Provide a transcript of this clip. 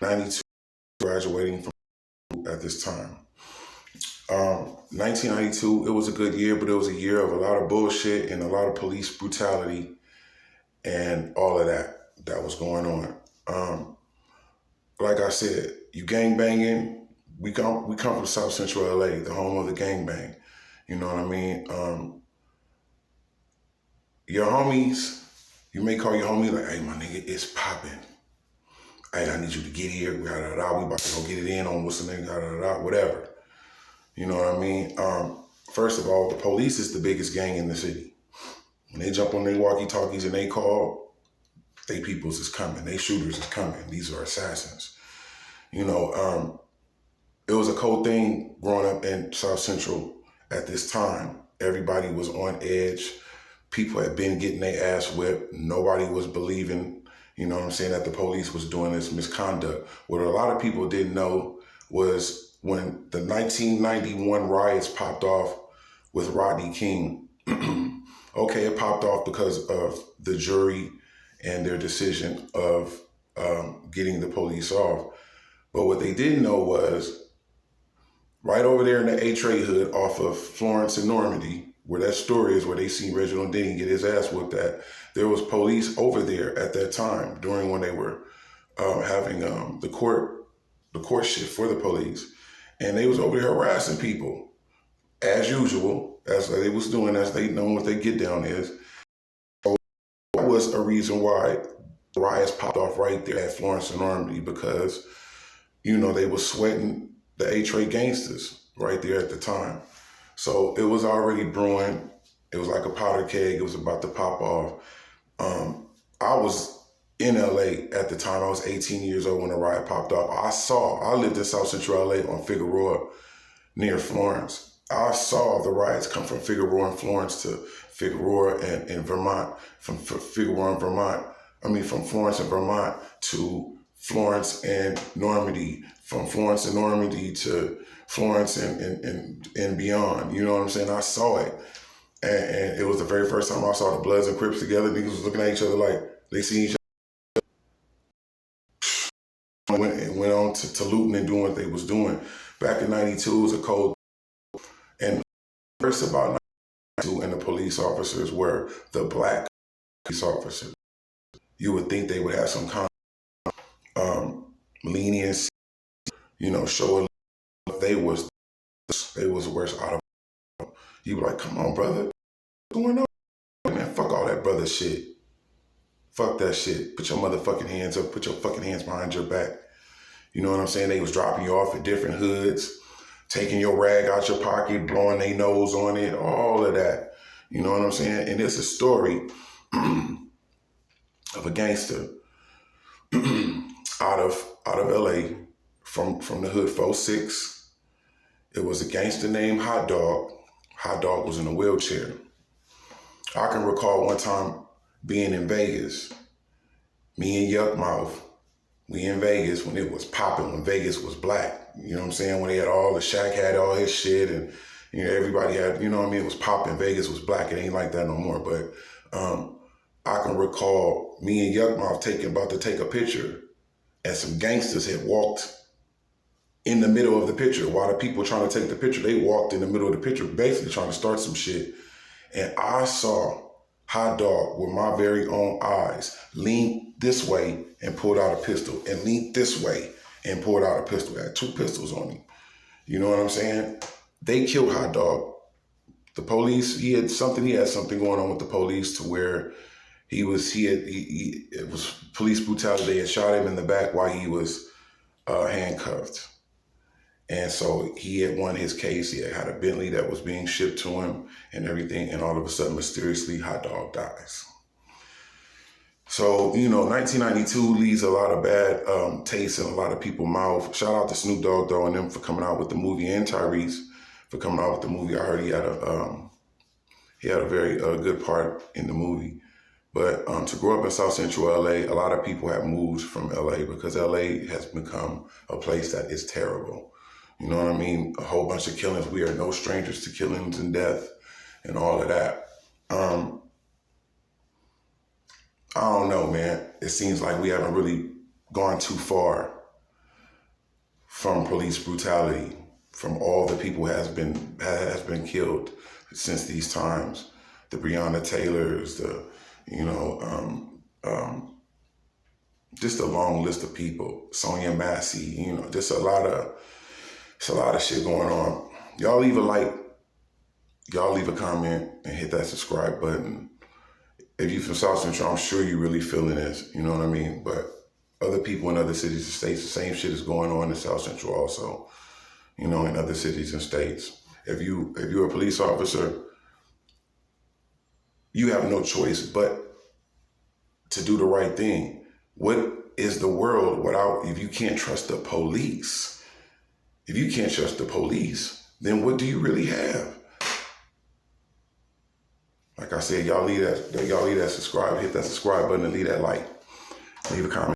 92, graduating from at this time. 1992, it was a good year, but it was a year of a lot of bullshit and a lot of police brutality and all of that was going on. Like I said, you gang banging. We come from South Central LA, the home of the gang bang. You know what I mean? Your homies, you may call your homie like, hey, my nigga, it's popping. Hey, I need you to get here. We about to go get it in on what's the name, whatever. You know what I mean? First of all, the police is the biggest gang in the city. When they jump on their walkie-talkies and they call, they peoples is coming. They shooters is coming. These are assassins. You know, it was a cold thing growing up in South Central at this time. Everybody was on edge. People had been getting their ass whipped. Nobody was believing, you know what I'm saying, that the police was doing this misconduct. What a lot of people didn't know was when the 1991 riots popped off with Rodney King, okay, it popped off because of the jury and their decision of getting the police off. But what they didn't know was right over there in the A-Trade hood off of Florence and Normandy, where that story is where they seen Reginald Denny get his ass whooped at, there was police over there at that time during when they were having the courtship for the police. And they was over there harassing people as usual, as they was doing, as they know what they get down is. So that was a reason why the riots popped off right there at Florence and Normandy, because, you know, they were sweating the A-Trade gangsters right there at the time. So it was already brewing. It was like a powder keg. It was about to pop off. I was in LA at the time. I was 18 years old when the riot popped off. I lived in South Central LA on Figueroa near Florence. I saw the riots come from Figueroa and Florence to Figueroa and Vermont, from Figueroa and Vermont. From Florence and Vermont to Florence and Normandy, from Florence and Normandy to Florence and beyond. You know what I'm saying? I saw it. And it was the very first time I saw the Bloods and Crips together. Niggas was looking at each other like they seen each other. Went on to looting and doing what they was doing. Back in 92, it was a cold. And first about 92, and the police officers were the black police officers. You would think they would have some kind of leniency, you know, showing they was worse out of. You be like, come on, brother, what's going on? Man, fuck all that brother shit. Fuck that shit. Put your motherfucking hands up. Put your fucking hands behind your back. You know what I'm saying? They was dropping you off at different hoods, taking your rag out your pocket, blowing their nose on it, all of that. You know what I'm saying? And it's a story of a gangster out of LA from the hood 46. It was a gangster named Hot Dog. Hot Dog was in a wheelchair. I can recall one time being in Vegas, me and Yuck Mouth, we in Vegas when it was popping, when Vegas was black. You know what I'm saying? When they had all, the Shaq had all his shit and, you know, everybody had, you know what I mean? It was popping, Vegas was black. It ain't like that no more. But I can recall me and Yuck Mouth about to take a picture, and some gangsters had walked in the middle of the picture. While the people trying to take the picture, they walked in the middle of the picture, basically trying to start some shit. And I saw Hot Dog with my very own eyes lean this way and pulled out a pistol, and leaned this way and pulled out a pistol. He had two pistols on him. You know what I'm saying? They killed Hot Dog. The police, he had something going on with the police to where it was police brutality. They had shot him in the back while he was handcuffed. And so he had won his case. He had a Bentley that was being shipped to him and everything. And all of a sudden, mysteriously, Hot Dog dies. So, you know, 1992 leaves a lot of bad taste in a lot of people's mouth. Shout out to Snoop Dogg, though, and them for coming out with the movie, and Tyrese for coming out with the movie. I heard he had a very good part in the movie. But to grow up in South Central LA, a lot of people have moved from LA because LA has become a place that is terrible. You know what I mean? A whole bunch of killings. We are no strangers to killings and death and all of that. I don't know, man. It seems like we haven't really gone too far from police brutality, from all the people has been killed since these times. The Breonna Taylors, just a long list of people. Sonia Massey, just it's a lot of shit going on. Y'all leave a like, y'all leave a comment, and hit that subscribe button. If you're from South Central, I'm sure you're really feeling this, you know what I mean? But other people in other cities and states, the same shit is going on in South Central also, in other cities and states. If you're a police officer, you have no choice but to do the right thing. What is the world if you can't trust the police? If you can't trust the police, then what do you really have? Like I said, y'all leave that subscribe, hit that subscribe button, and leave that like. Leave a comment.